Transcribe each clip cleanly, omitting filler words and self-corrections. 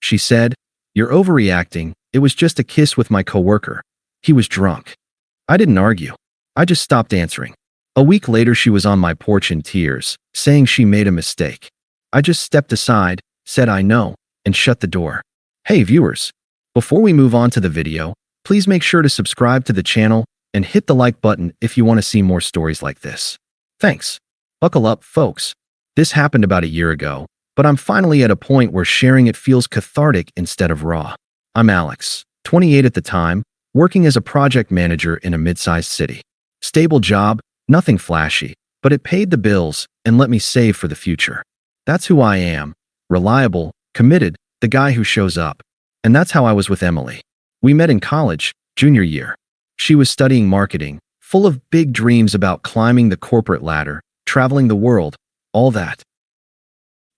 She said, "You're overreacting. It was just a kiss with my coworker. He was drunk." I didn't argue. I just stopped answering. A week later, she was on my porch in tears, saying she made a mistake. I just stepped aside, said I know, and shut the door. Hey viewers, before we move on to the video, please make sure to subscribe to the channel and hit the like button if you want to see more stories like this. Thanks. Buckle up, folks. This happened about a year ago, but I'm finally at a point where sharing it feels cathartic instead of raw. I'm Alex, 28 at the time, working as a project manager in a mid-sized city. Stable job, nothing flashy, but it paid the bills and let me save for the future. That's who I am. Reliable, committed, the guy who shows up. And that's how I was with Emily. We met in college, junior year. She was studying marketing, full of big dreams about climbing the corporate ladder, traveling the world, all that.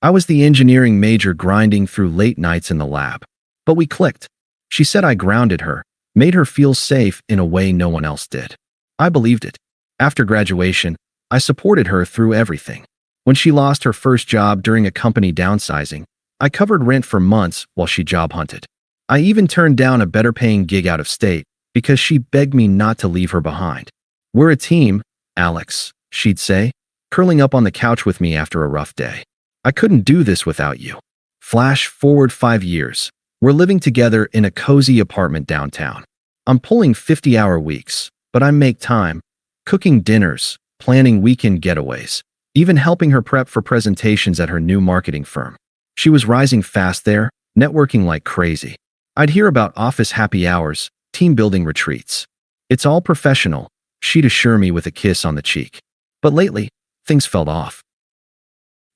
I was the engineering major grinding through late nights in the lab. But we clicked. She said I grounded her, made her feel safe in a way no one else did. I believed it. After graduation, I supported her through everything. When she lost her first job during a company downsizing, I covered rent for months while she job hunted. I even turned down a better-paying gig out of state because she begged me not to leave her behind. "We're a team, Alex," she'd say, curling up on the couch with me after a rough day. "I couldn't do this without you." Flash forward 5 years. We're living together in a cozy apartment downtown. I'm pulling 50-hour weeks, but I make time, cooking dinners, planning weekend getaways, even helping her prep for presentations at her new marketing firm. She was rising fast there, networking like crazy. I'd hear about office happy hours, team-building retreats. "It's all professional," she'd assure me with a kiss on the cheek. But lately, things felt off.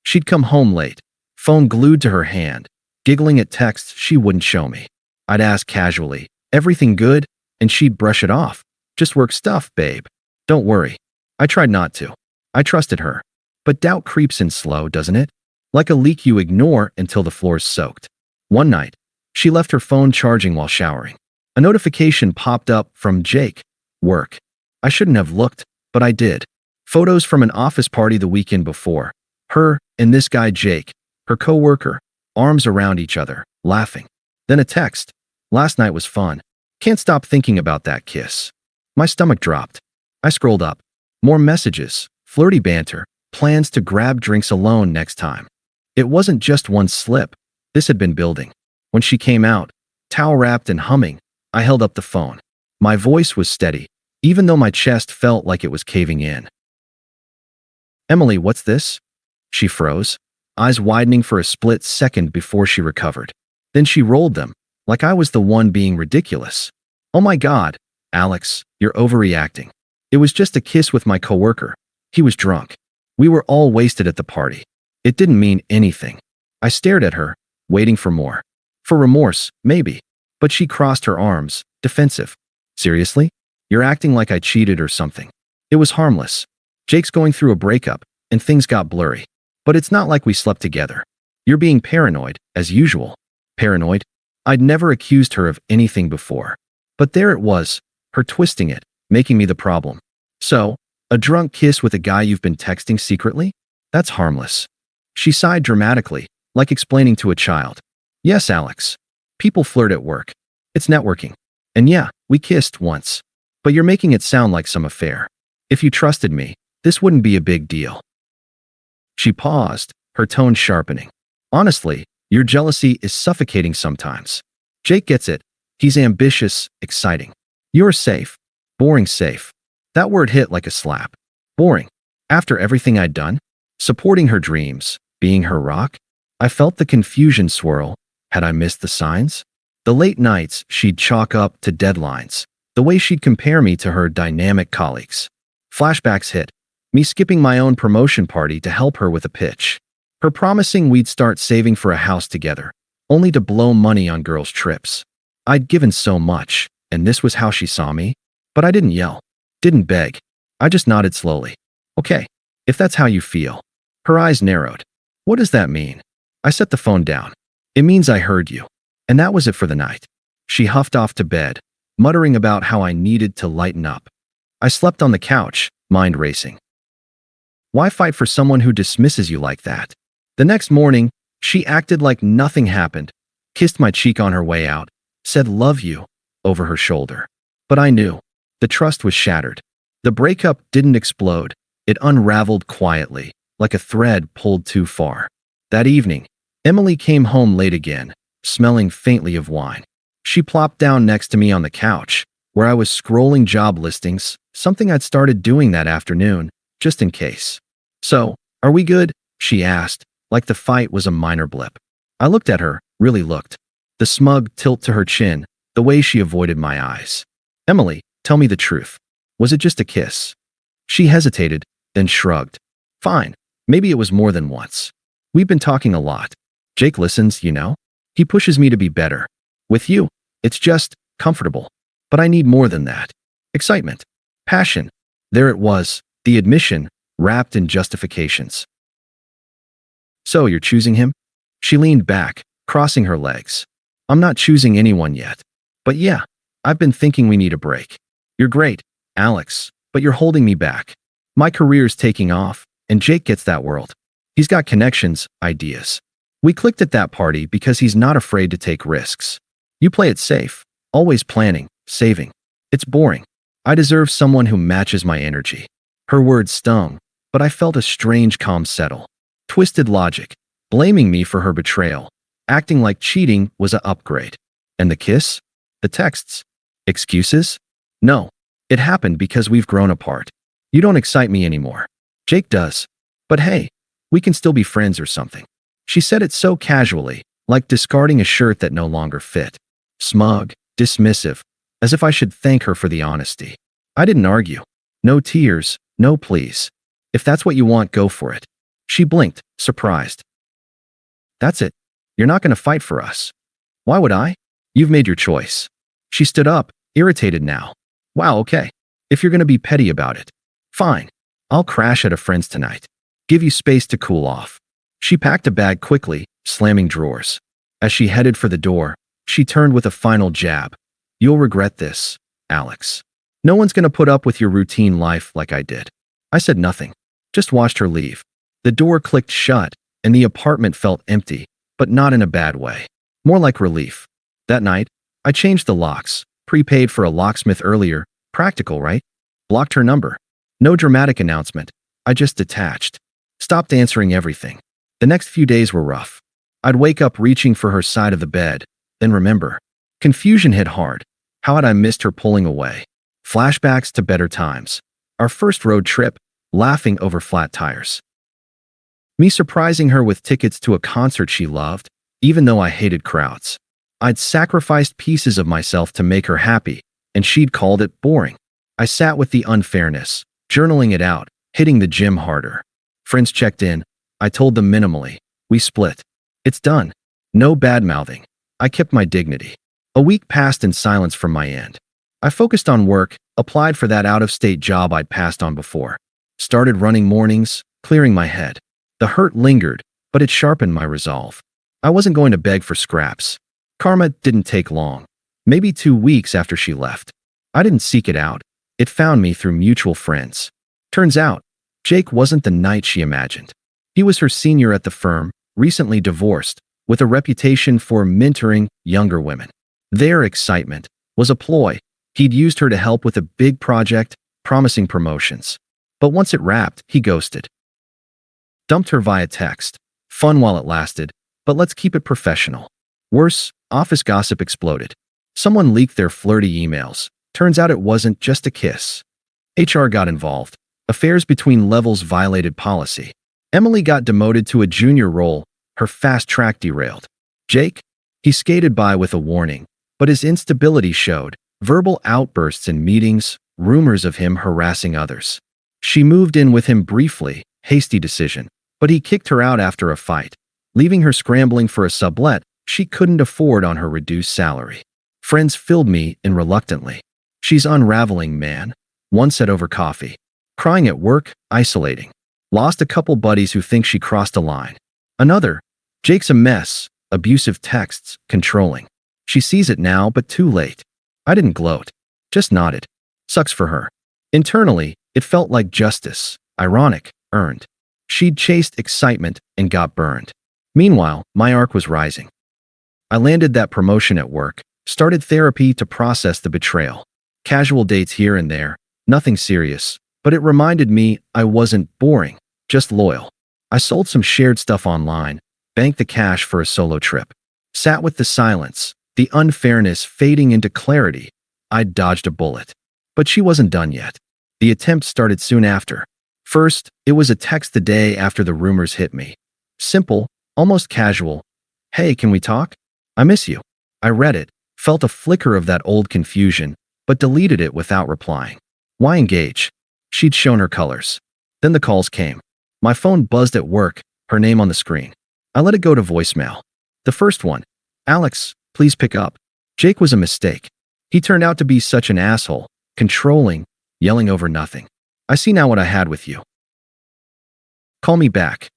She'd come home late, phone glued to her hand, giggling at texts she wouldn't show me. I'd ask casually, "Everything good?" And she'd brush it off. "Just work stuff, babe. Don't worry." I tried not to. I trusted her. But doubt creeps in slow, doesn't it? Like a leak you ignore until the floor's soaked. One night, she left her phone charging while showering. A notification popped up from Jake. Work. I shouldn't have looked, but I did. Photos from an office party the weekend before. Her and this guy Jake, her coworker, arms around each other, laughing. Then a text. "Last night was fun. Can't stop thinking about that kiss." My stomach dropped. I scrolled up. More messages, flirty banter, plans to grab drinks alone next time. It wasn't just one slip. This had been building. When she came out, towel-wrapped and humming, I held up the phone. My voice was steady, even though my chest felt like it was caving in. "Emily, what's this?" She froze, eyes widening for a split second before she recovered. Then she rolled them, like I was the one being ridiculous. "Oh my God, Alex, you're overreacting. It was just a kiss with my coworker. He was drunk. We were all wasted at the party." It didn't mean anything. I stared at her, waiting for more. For remorse, maybe. But she crossed her arms, defensive. "Seriously? You're acting like I cheated or something." It was harmless. Jake's going through a breakup, and things got blurry. But it's not like we slept together. You're being paranoid, as usual. Paranoid? I'd never accused her of anything before. But there it was, her twisting it, making me the problem. "So, a drunk kiss with a guy you've been texting secretly? That's harmless." She sighed dramatically, like explaining to a child. "Yes, Alex. People flirt at work. It's networking. And yeah, we kissed once. But you're making it sound like some affair. If you trusted me, this wouldn't be a big deal." She paused, her tone sharpening. "Honestly, your jealousy is suffocating sometimes. Jake gets it. He's ambitious, exciting. You're safe. Boring safe." That word hit like a slap. Boring. After everything I'd done? Supporting her dreams, being her rock? I felt the confusion swirl. Had I missed the signs? The late nights she'd chalk up to deadlines. The way she'd compare me to her dynamic colleagues. Flashbacks hit. Me skipping my own promotion party to help her with a pitch. Her promising we'd start saving for a house together, only to blow money on girls' trips. I'd given so much, and this was how she saw me. But I didn't yell. Didn't beg. I just nodded slowly. "Okay, if that's how you feel." Her eyes narrowed. "What does that mean?" I set the phone down. "It means I heard you." And that was it for the night. She huffed off to bed, muttering about how I needed to lighten up. I slept on the couch, mind racing. Why fight for someone who dismisses you like that? The next morning, she acted like nothing happened, kissed my cheek on her way out, said love you over her shoulder. But I knew. The trust was shattered. The breakup didn't explode. It unraveled quietly, like a thread pulled too far. That evening, Emily came home late again, smelling faintly of wine. She plopped down next to me on the couch, where I was scrolling job listings, something I'd started doing that afternoon, just in case. So, are we good? She asked, like the fight was a minor blip. I looked at her, really looked. The smug tilt to her chin, the way she avoided my eyes. Emily, tell me the truth. Was it just a kiss? She hesitated, then shrugged. Fine, maybe it was more than once. We've been talking a lot. Jake listens, you know? He pushes me to be better. With you, it's just comfortable. But I need more than that. Excitement. Passion. There it was, the admission, wrapped in justifications. So you're choosing him? She leaned back, crossing her legs. I'm not choosing anyone yet. But yeah, I've been thinking we need a break. You're great, Alex, but you're holding me back. My career's taking off, and Jake gets that world. He's got connections, ideas. We clicked at that party because he's not afraid to take risks. You play it safe, always planning, saving. It's boring. I deserve someone who matches my energy. Her words stung, but I felt a strange calm settle. Twisted logic, blaming me for her betrayal, acting like cheating was an upgrade. And the kiss? The texts? Excuses? No, it happened because we've grown apart. You don't excite me anymore. Jake does. But hey, we can still be friends or something. She said it so casually, like discarding a shirt that no longer fit. Smug, dismissive, as if I should thank her for the honesty. I didn't argue. No tears, no pleas. If that's what you want, go for it. She blinked, surprised. That's it. You're not going to fight for us. Why would I? You've made your choice. She stood up, irritated now. Wow, okay. If you're going to be petty about it. Fine. I'll crash at a friend's tonight. Give you space to cool off. She packed a bag quickly, slamming drawers. As she headed for the door, she turned with a final jab. You'll regret this, Alex. No one's going to put up with your routine life like I did. I said nothing. Just watched her leave. The door clicked shut, and the apartment felt empty, but not in a bad way. More like relief. That night, I changed the locks, prepaid for a locksmith earlier. Practical, right? Blocked her number. No dramatic announcement. I just detached. Stopped answering everything. The next few days were rough. I'd wake up reaching for her side of the bed, then remember. Confusion hit hard. How had I missed her pulling away? Flashbacks to better times. Our first road trip, laughing over flat tires. Me surprising her with tickets to a concert she loved, even though I hated crowds. I'd sacrificed pieces of myself to make her happy, and she'd called it boring. I sat with the unfairness, journaling it out, hitting the gym harder. Friends checked in. I told them minimally. We split. It's done. No bad-mouthing. I kept my dignity. A week passed in silence from my end. I focused on work, applied for that out-of-state job I'd passed on before. Started running mornings, clearing my head. The hurt lingered, but it sharpened my resolve. I wasn't going to beg for scraps. Karma didn't take long. Maybe 2 weeks after she left. I didn't seek it out. It found me through mutual friends. Turns out, Jake wasn't the knight she imagined. He was her senior at the firm, recently divorced, with a reputation for mentoring younger women. Their excitement was a ploy. He'd used her to help with a big project, promising promotions. But once it wrapped, he ghosted. Dumped her via text. Fun while it lasted, but let's keep it professional. Worse, office gossip exploded. Someone leaked their flirty emails. Turns out it wasn't just a kiss. HR got involved. Affairs between levels violated policy. Emily got demoted to a junior role. Her fast track derailed. Jake? He skated by with a warning, but his instability showed. Verbal outbursts in meetings, rumors of him harassing others. She moved in with him briefly, hasty decision, but he kicked her out after a fight, leaving her scrambling for a sublet she couldn't afford on her reduced salary. Friends filled me in reluctantly. She's unraveling, man, one said over coffee. Crying at work, isolating. Lost a couple buddies who think she crossed a line. Another, Jake's a mess, abusive texts, controlling. She sees it now, but too late. I didn't gloat, just nodded. Sucks for her. Internally, it felt like justice, ironic, earned. She'd chased excitement and got burned. Meanwhile, my arc was rising. I landed that promotion at work, started therapy to process the betrayal. Casual dates here and there, nothing serious, but it reminded me I wasn't boring, just loyal. I sold some shared stuff online, banked the cash for a solo trip. Sat with the silence, the unfairness fading into clarity. I'd dodged a bullet. But she wasn't done yet. The attempt started soon after. First, it was a text the day after the rumors hit me. Simple, almost casual. "Hey, can we talk? I miss you." I read it, felt a flicker of that old confusion, but deleted it without replying. Why engage? She'd shown her colors. Then the calls came. My phone buzzed at work, her name on the screen. I let it go to voicemail. The first one, "Alex, please pick up." Jake was a mistake. He turned out to be such an asshole, controlling, yelling over nothing. "I see now what I had with you. Call me back."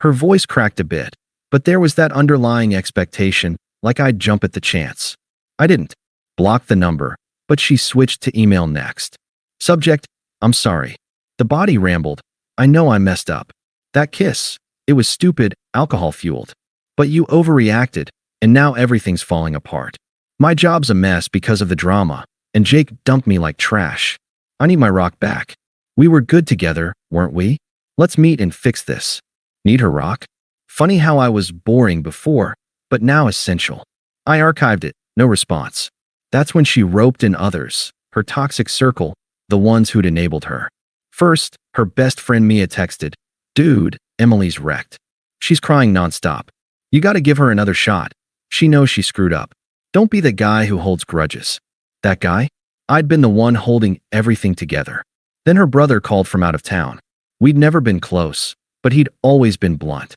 Her voice cracked a bit, but there was that underlying expectation, like I'd jump at the chance. I didn't. Block the number, but she switched to email next. Subject, "I'm sorry." The body rambled, "I know I messed up. That kiss, it was stupid, alcohol-fueled. But you overreacted, and now everything's falling apart. My job's a mess because of the drama, and Jake dumped me like trash. I need my rock back. We were good together, weren't we? Let's meet and fix this." Need her rock? Funny how I was boring before, but now essential. I archived it, no response. That's when she roped in others, her toxic circle, the ones who'd enabled her. First, her best friend Mia texted, "Dude, Emily's wrecked. She's crying nonstop. You gotta give her another shot. She knows she screwed up. Don't be the guy who holds grudges." That guy? I'd been the one holding everything together. Then her brother called from out of town. We'd never been close, but he'd always been blunt.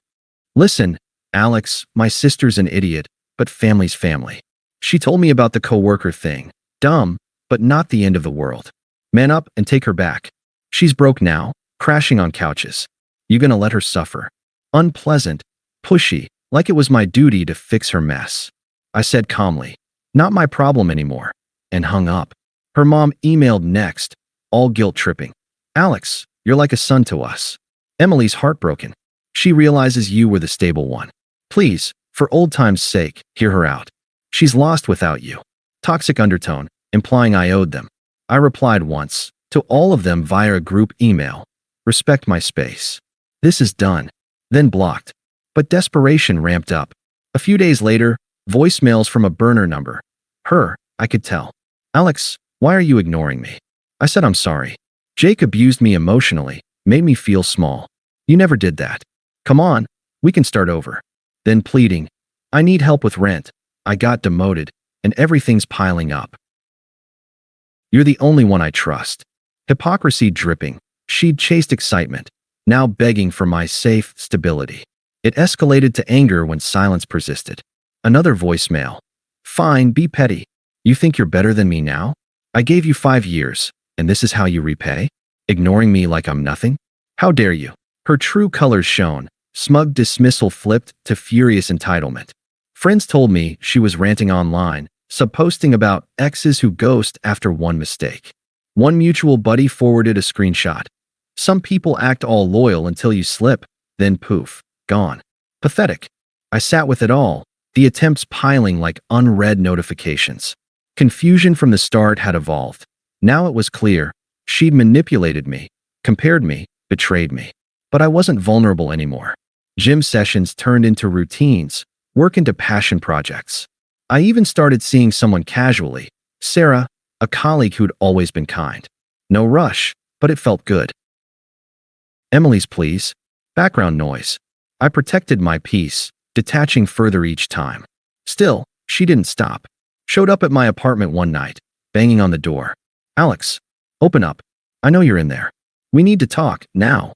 "Listen, Alex, my sister's an idiot, but family's family. She told me about the coworker thing. Dumb, but not the end of the world. Man up and take her back. She's broke now, crashing on couches. You gonna let her suffer?" Unpleasant, pushy, like it was my duty to fix her mess. I said calmly, "Not my problem anymore," and hung up. Her mom emailed next, all guilt-tripping. "Alex, you're like a son to us. Emily's heartbroken. She realizes you were the stable one. Please, for old time's sake, hear her out. She's lost without you." Toxic undertone, implying I owed them. I replied once, to all of them via a group email. "Respect my space. This is done." Then blocked. But desperation ramped up. A few days later, voicemails from a burner number. Her, I could tell. "Alex, why are you ignoring me?" I said I'm sorry. "Jake abused me emotionally, made me feel small. You never did that. Come on, we can start over." Then pleading, "I need help with rent. I got demoted, and everything's piling up. You're the only one I trust." Hypocrisy dripping. She'd chased excitement, now begging for my safe stability. It escalated to anger when silence persisted. Another voicemail. "Fine, be petty. You think you're better than me now? I gave you 5 years, and this is how you repay? Ignoring me like I'm nothing? How dare you?" Her true colors shone. Smug dismissal flipped to furious entitlement. Friends told me she was ranting online, subposting about exes who ghost after one mistake. One mutual buddy forwarded a screenshot. "Some people act all loyal until you slip, then poof, gone." Pathetic. I sat with it all, the attempts piling like unread notifications. Confusion from the start had evolved. Now it was clear. She'd manipulated me, compared me, betrayed me. But I wasn't vulnerable anymore. Gym sessions turned into routines, work into passion projects. I even started seeing someone casually, Sarah, a colleague who'd always been kind. No rush, but it felt good. "Emily's please." Background noise. I protected my peace, detaching further each time. Still, she didn't stop. Showed up at my apartment one night, banging on the door. "Alex, open up. I know you're in there. We need to talk, now."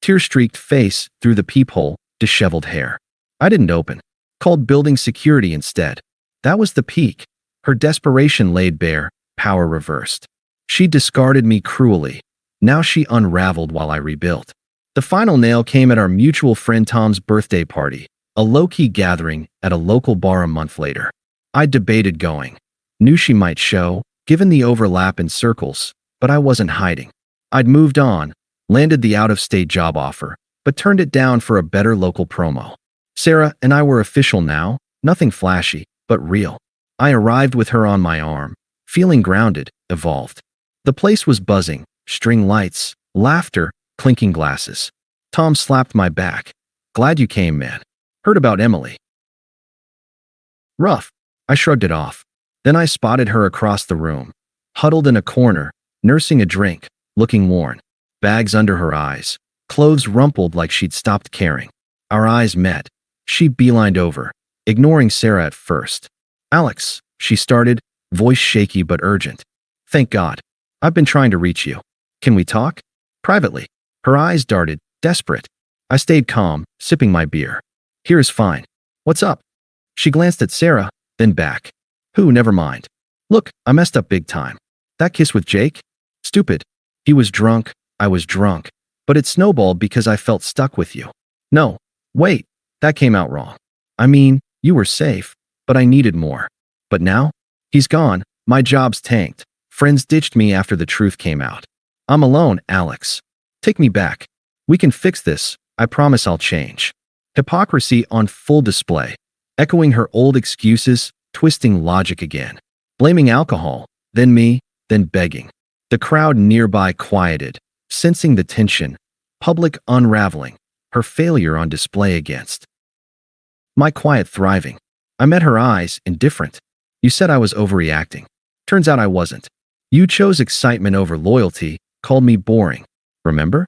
Tear-streaked face through the peephole, disheveled hair. I didn't open. Called building security instead. That was the peak. Her desperation laid bare, power reversed. She discarded me cruelly. Now she unraveled while I rebuilt. The final nail came at our mutual friend Tom's birthday party, a low-key gathering at a local bar a month later. I debated going. Knew she might show, given the overlap in circles, but I wasn't hiding. I'd moved on, landed the out-of-state job offer, but turned it down for a better local promo. Sarah and I were official now, Nothing flashy, but real. I arrived with her on my arm, feeling grounded, evolved. The place was buzzing, string lights, laughter, clinking glasses. Tom slapped my back. Glad you came, man. Heard about Emily. Rough. I shrugged it off. Then I spotted her across the room, huddled in a corner, nursing a drink, looking worn. Bags under her eyes, clothes rumpled like she'd stopped caring. Our eyes met. She beelined over, ignoring Sarah at first. Alex, she started, voice shaky but urgent. Thank God. I've been trying to reach you. Can we talk? Privately. Her eyes darted, desperate. I stayed calm, sipping my beer. Here's fine. What's up? She glanced at Sarah, then back. Never mind. Look, I messed up big time. That kiss with Jake? Stupid. He was drunk, I was drunk. But it snowballed because I felt stuck with you. No, wait, that came out wrong. I mean, you were safe, but I needed more. But now? He's gone, my job's tanked. Friends ditched me after the truth came out. I'm alone, Alex. Take me back. We can fix this, I promise I'll change. Hypocrisy on full display. Echoing her old excuses, twisting logic again. Blaming alcohol, then me, then begging. The crowd nearby quieted, sensing the tension, public unraveling, her failure on display against my quiet thriving. I met her eyes, indifferent. You said I was overreacting. Turns out I wasn't. You chose excitement over loyalty, called me boring. Remember?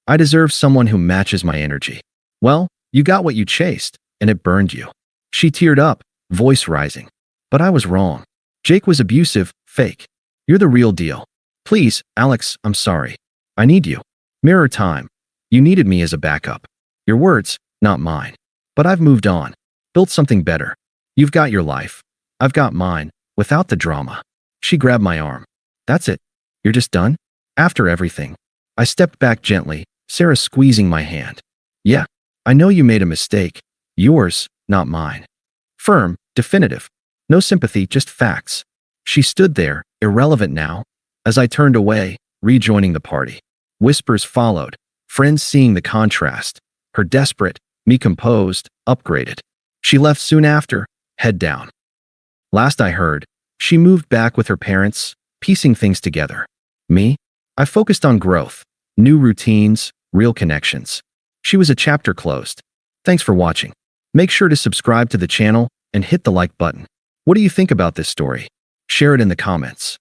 I deserve someone who matches my energy. Well, you got what you chased, and it burned you. She teared up, voice rising. But I was wrong. Jake was abusive, fake. You're the real deal. Please, Alex, I'm sorry. I need you. Mirror time. You needed me as a backup. Your words, not mine. But I've moved on. Built something better. You've got your life. I've got mine, without the drama. She grabbed my arm. That's it. You're just done? After everything. I stepped back gently, Sarah squeezing my hand. Yeah, I know you made a mistake. Yours, not mine. Firm, definitive. No sympathy, just facts. She stood there, irrelevant now. As I turned away, rejoining the party. Whispers followed, friends seeing the contrast. Her desperate, me composed, upgraded. She left soon after, head down. Last I heard, she moved back with her parents, piecing things together. Me? I focused on growth, new routines, real connections. She was a chapter closed. Thanks for watching. Make sure to subscribe to the channel and hit the like button. What do you think about this story? Share it in the comments.